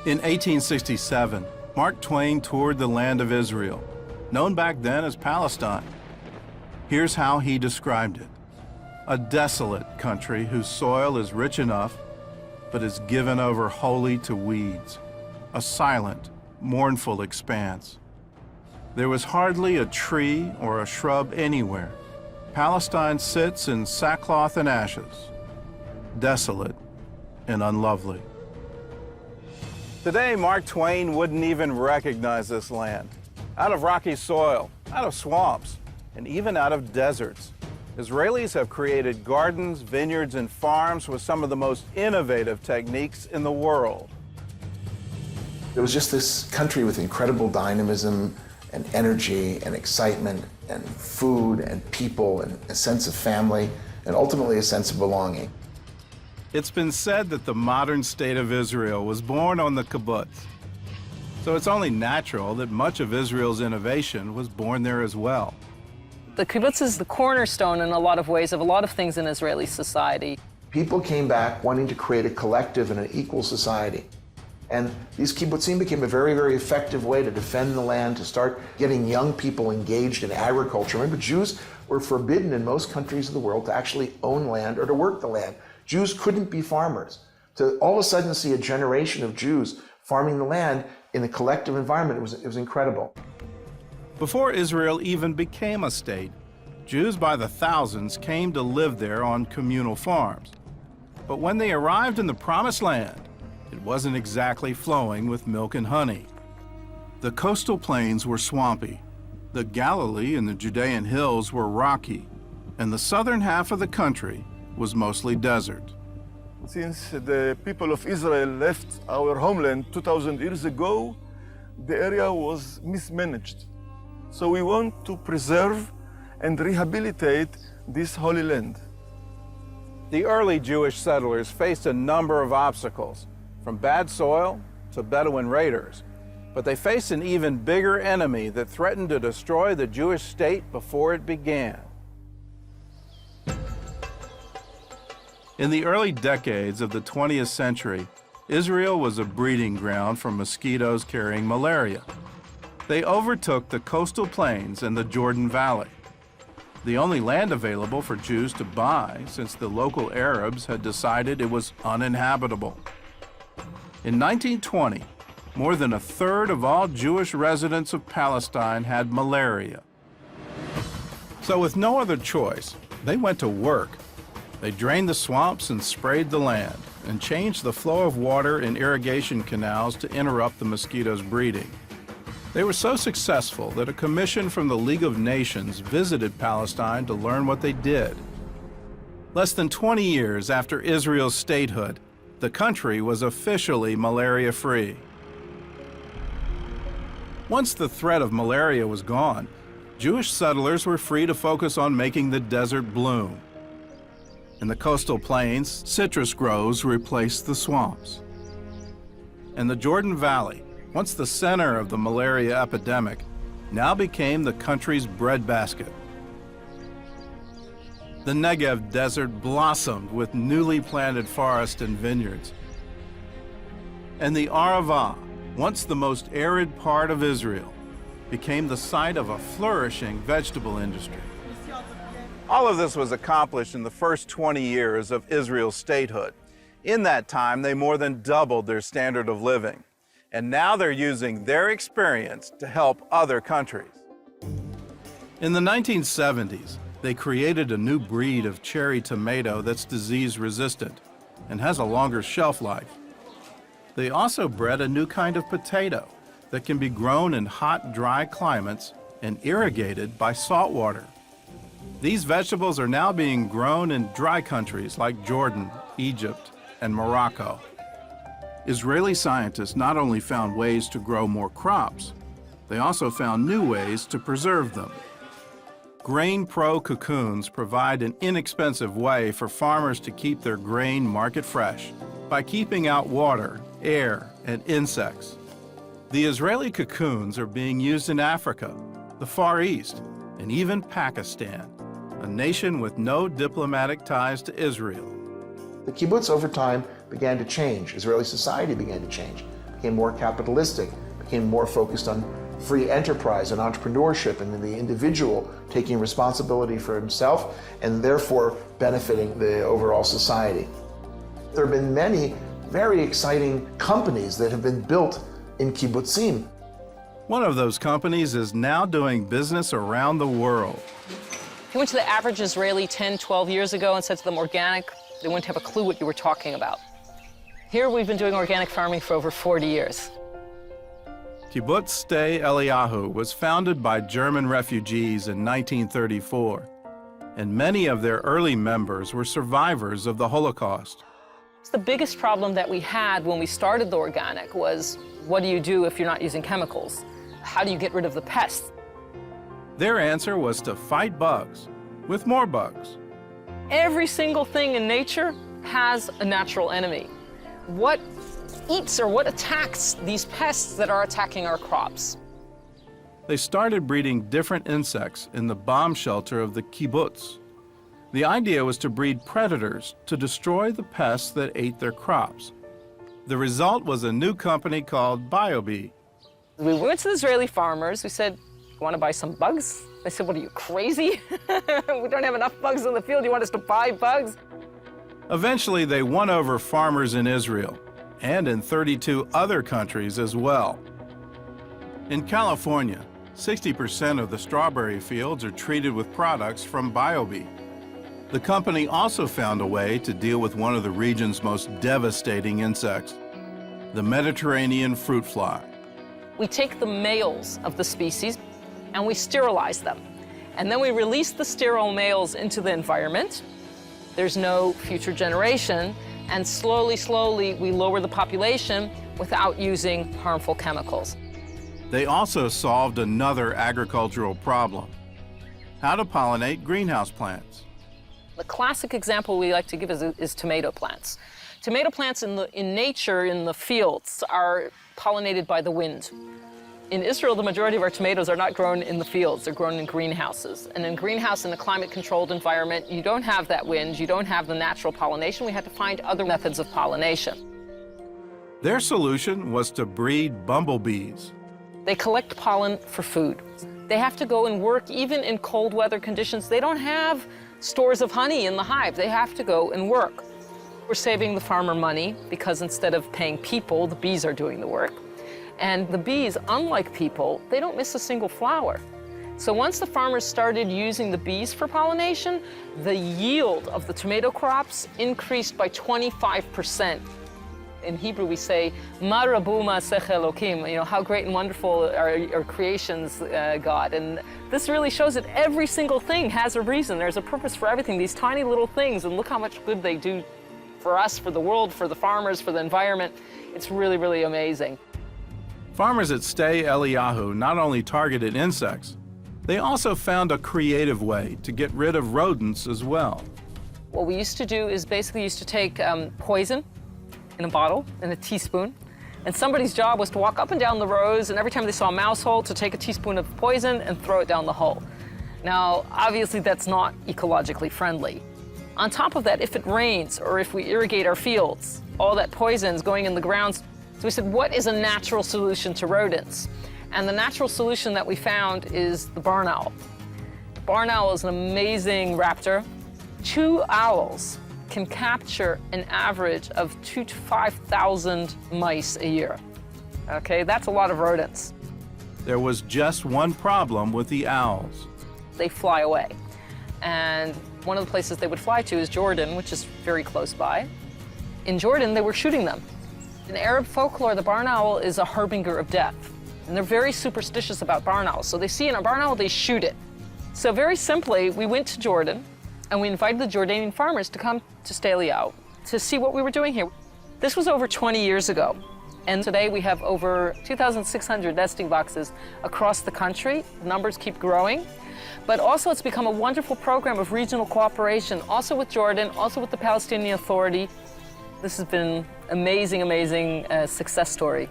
In 1867, Mark Twain toured the land of Israel, known back then as Palestine. Here's how he described it: a desolate country whose soil is rich enough, but is given over wholly to weeds, a silent, mournful expanse. There was hardly a tree or a shrub anywhere. Palestine sits in sackcloth and ashes, desolate and unlovely. Today, Mark Twain wouldn't even recognize this land. Out of rocky soil, out of swamps, and even out of deserts, Israelis have created gardens, vineyards, and farms with some of the most innovative techniques in the world. It was just this country with incredible dynamism and energy and excitement and food and people and a sense of family and ultimately a sense of belonging. It's been said that the modern state of Israel was born on the kibbutz. So it's only natural that much of Israel's innovation was born there as well. The kibbutz is the cornerstone in a lot of ways of a lot of things in Israeli society. People came back wanting to create a collective and an equal society. And these kibbutzim became a very, very effective way to defend the land, to start getting young people engaged in agriculture. Remember, Jews were forbidden in most countries of the world to actually own land or to work the land. Jews couldn't be farmers. To all of a sudden see a generation of Jews farming the land in a collective environment, it was incredible. Before Israel even became a state, Jews by the thousands came to live there on communal farms. But when they arrived in the Promised Land, it wasn't exactly flowing with milk and honey. The coastal plains were swampy, the Galilee and the Judean hills were rocky, and the southern half of the country was mostly desert. Since the people of Israel left our homeland 2,000 years ago, the area was mismanaged. So we want to preserve and rehabilitate this holy land. The early Jewish settlers faced a number of obstacles, from bad soil to Bedouin raiders, but they faced an even bigger enemy that threatened to destroy the Jewish state before it began. In the early decades of the 20th century, Israel was a breeding ground for mosquitoes carrying malaria. They overtook the coastal plains and the Jordan Valley, the only land available for Jews to buy since the local Arabs had decided it was uninhabitable. In 1920, more than a third of all Jewish residents of Palestine had malaria. So with no other choice, they went to work. They drained the swamps and sprayed the land and changed the flow of water in irrigation canals to interrupt the mosquitoes' breeding. They were so successful that a commission from the League of Nations visited Palestine to learn what they did. Less than 20 years after Israel's statehood, the country was officially malaria-free. Once the threat of malaria was gone, Jewish settlers were free to focus on making the desert bloom. In the coastal plains, citrus groves replaced the swamps. And the Jordan Valley, once the center of the malaria epidemic, now became the country's breadbasket. The Negev desert blossomed with newly planted forests and vineyards. And the Arava, once the most arid part of Israel, became the site of a flourishing vegetable industry. All of this was accomplished in the first 20 years of Israel's statehood. In that time, they more than doubled their standard of living. And now they're using their experience to help other countries. In the 1970s, they created a new breed of cherry tomato that's disease-resistant and has a longer shelf life. They also bred a new kind of potato that can be grown in hot, dry climates and irrigated by salt water. These vegetables are now being grown in dry countries like Jordan, Egypt, and Morocco. Israeli scientists not only found ways to grow more crops, they also found new ways to preserve them. Grain Pro cocoons provide an inexpensive way for farmers to keep their grain market fresh by keeping out water, air, and insects. The Israeli cocoons are being used in Africa, the Far East, and even Pakistan, a nation with no diplomatic ties to Israel. The kibbutz over time began to change. Israeli society began to change. became more capitalistic, became more focused on free enterprise and entrepreneurship and the individual taking responsibility for himself and therefore benefiting the overall society. There have been many very exciting companies that have been built in kibbutzim. One of those companies is now doing business around the world. If you went to the average Israeli 10, 12 years ago and said to them organic, they wouldn't have a clue what you were talking about. Here we've been doing organic farming for over 40 years. Kibbutz Sde Eliyahu was founded by German refugees in 1934, and many of their early members were survivors of the Holocaust. The biggest problem that we had when we started the organic was, what do you do if you're not using chemicals? How do you get rid of the pests? Their answer was to fight bugs with more bugs. Every single thing in nature has a natural enemy. What eats or what attacks these pests that are attacking our crops? They started breeding different insects in the bomb shelter of the kibbutz. The idea was to breed predators to destroy the pests that ate their crops. The result was a new company called BioBee. We went to the Israeli farmers. We said, "You want to buy some bugs?" They said, "What are you, crazy? We don't have enough bugs in the field. You want us to buy bugs?" Eventually, they won over farmers in Israel and in 32 other countries as well. In California, 60% of the strawberry fields are treated with products from BioBee. The company also found a way to deal with one of the region's most devastating insects, the Mediterranean fruit fly. We take the males of the species and we sterilize them. And then we release the sterile males into the environment. There's no future generation. And slowly, slowly, we lower the population without using harmful chemicals. They also solved another agricultural problem: how to pollinate greenhouse plants. The classic example we like to give is tomato plants. Tomato plants in nature, in the fields, are pollinated by the wind. In Israel, the majority of our tomatoes are not grown in the fields. They're grown in greenhouses. And in greenhouse, in a climate-controlled environment, you don't have that wind, you don't have the natural pollination. We had to find other methods of pollination. Their solution was to breed bumblebees. They collect pollen for food. They have to go and work even in cold weather conditions. They don't have stores of honey in the hive. They have to go and work. We're saving the farmer money because instead of paying people, the bees are doing the work. And the bees, unlike people, they don't miss a single flower. So once the farmers started using the bees for pollination, the yield of the tomato crops increased by 25%. In Hebrew, we say, "Ma rabu ma'aseh Elokim," you know, how great and wonderful are creations, God. And this really shows that every single thing has a reason. There's a purpose for everything, these tiny little things, and look how much good they do for us, for the world, for the farmers, for the environment. It's really, really amazing. Farmers at Sde Eliyahu not only targeted insects, they also found a creative way to get rid of rodents as well. What we used to do is basically used to take poison in a bottle, in a teaspoon, and somebody's job was to walk up and down the rows, and every time they saw a mouse hole, to take a teaspoon of poison and throw it down the hole. Now, obviously that's not ecologically friendly. On top of that, if it rains or if we irrigate our fields, all that poison's going in the ground. So we said, what is a natural solution to rodents? And the natural solution that we found is the barn owl. The barn owl is an amazing raptor. 2 owls can capture an average of 2,000 to 5,000 mice a year. Okay, that's a lot of rodents. There was just one problem with the owls. They fly away. And one of the places they would fly to is Jordan, which is very close by. In Jordan, they were shooting them. In Arab folklore, the barn owl is a harbinger of death. And they're very superstitious about barn owls. So they see a barn owl, they shoot it. So very simply, we went to Jordan and we invited the Jordanian farmers to come to Sde Eliyahu to see what we were doing here. This was over 20 years ago. And today we have over 2,600 nesting boxes across the country. The numbers keep growing. But also it's become a wonderful program of regional cooperation, also with Jordan, also with the Palestinian Authority. This has been amazing, amazing success story.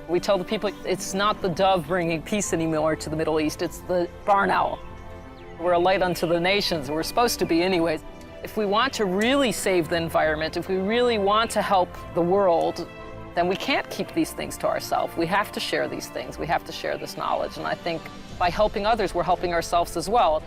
We tell the people it's not the dove bringing peace anymore to the Middle East, it's the barn owl. We're a light unto the nations, we're supposed to be anyways. If we want to really save the environment, if we really want to help the world, then we can't keep these things to ourselves. We have to share these things. We have to share this knowledge. And I think by helping others, we're helping ourselves as well.